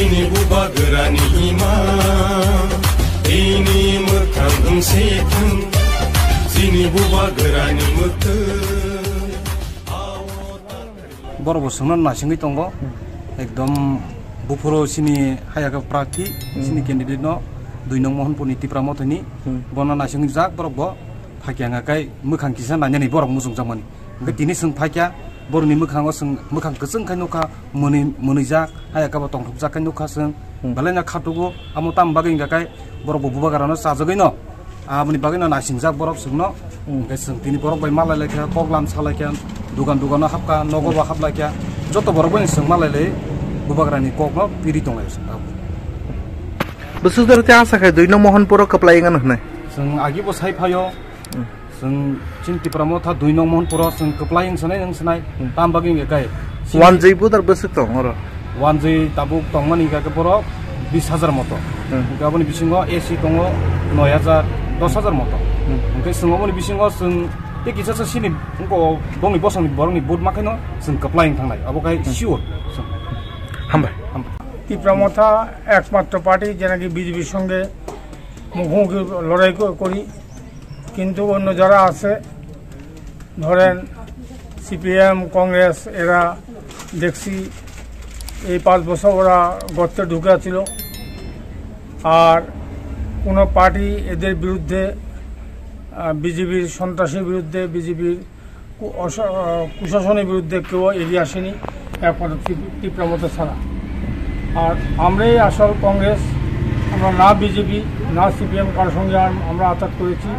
Sini buba gerani ima ini mekang setan sini buba gerani mete বড় বসুমান নাসিংই দङ একদম বুফুরো সিনি হায়াকা প্রার্থী সিনি candidate ন 2 নং মোহনপুরনি টিপ্রামथनि বনা নাসিংই जाक बरबो फाकियाङाकाय मोखां किसा नायनानै बरक मुजुं जामानि ओमफ्राय दिनै जों फाकिया बरनि मोखाङाव जों मोखां गोजोंखाय नखा मोनैजाक हायाकाबा तंथुबजाकाय नखा जों बालायना खाथुगो आमो ताम बागै गाकाय बरबो बुबागारानो साजगै न आमनि बागै न नासिंजाक बरक जोंनो ओमफ्राय जों दिनै बरक बाय मालायलायखा पगलाम सालायखा दुगान हाबका नगबा हाबलायखा जत बरक बाय जों मालायलै बुबागारानि ककनो पिरि दंलाय बोसोरते आसाखाय 2 नং मोहनपुराव कप्लायिंगान होनाय जों आगिबो सायफायो जों चिन्तिप्रामो था 2 नং मोहनपुराव जों कप्लायिं सनाय नों सनाय ताम बागै गाय वानजैबो दार बोसोर दं आरो वानजै ताबुक दंमानि गाके बरक 20000 मतो गाबनि बिसिङो एसि दङ 9000 10000 मतो ओमफ्राय जोंनि बिसिङो जों ते किसासो सिनि को दंनि बसंनि बरंनि बुट माखैनो जों कप्लायिं थांनाय अबकाय सिउर जों हामबाय টিপ্রামথা একমাত্র পার্টি যে নাকি বিজেপির সঙ্গে মুখোমুখি লড়াই করি কিন্তু অন্য যারা আছে ধরেন সিপিএম কংগ্রেস এরা দেখছি এই 5 বছর ওরা গর্তে ঢুকে ছিল আর কোনো পার্টি এদের বিরুদ্ধে বিজেপির সন্ত্রাসের বিরুদ্ধে বিজেপির কুশাসনের বিরুদ্ধে কেউ এগিয়ে আসেনি একমাত্র টিপ্রামথা ছাড়া আর আমরাই আসল কংগ্রেস আমরা না বিজেপি না সিপিএম কারোর সঙ্গে আমরা আঘাত করেছি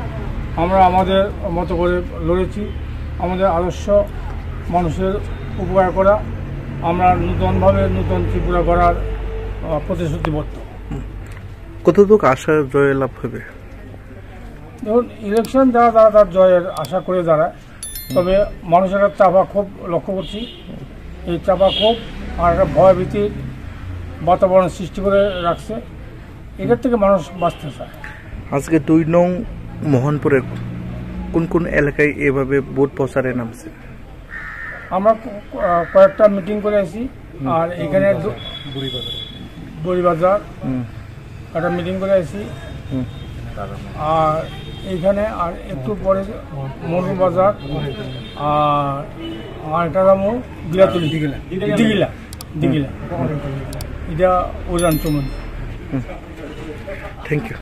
আমরা আমাদের মতো করে লড়েছি আমাদের আদর্শ মানুষের উপকার করা আমরা নূতনভাবে নূতন ত্রিপুরা গড়ার প্রতিশ্রুতিবদ্ধ কতটুকু আশা জয় লাভ হবে দেখুন ইলেকশন যারা তার জয়ের আশা করে দাঁড়ায় তবে মানুষের চাপা ক্ষোভ লক্ষ্য করছি এই চাপা ক্ষোভ আর একটা ভয়ভীতির বাতাবরণ সৃষ্টি করে রাখছে এটার থেকে মানুষ বাঁচতে চায় আজকে 2 নং মোহনপুরে কোন কোন এলাকায় এভাবে ভোট প্রচারে নামছে আমরা কয়েকটা মিটিং করে আসি আর এখানে বড়িবাজার একটা মিটিং করে আসি আর এইখানে আর একটু পরে মরু বাজার আর একটা নাম বিলাতুলি দিঘিলা এটা ওজান চমন থ্যাংক ইউ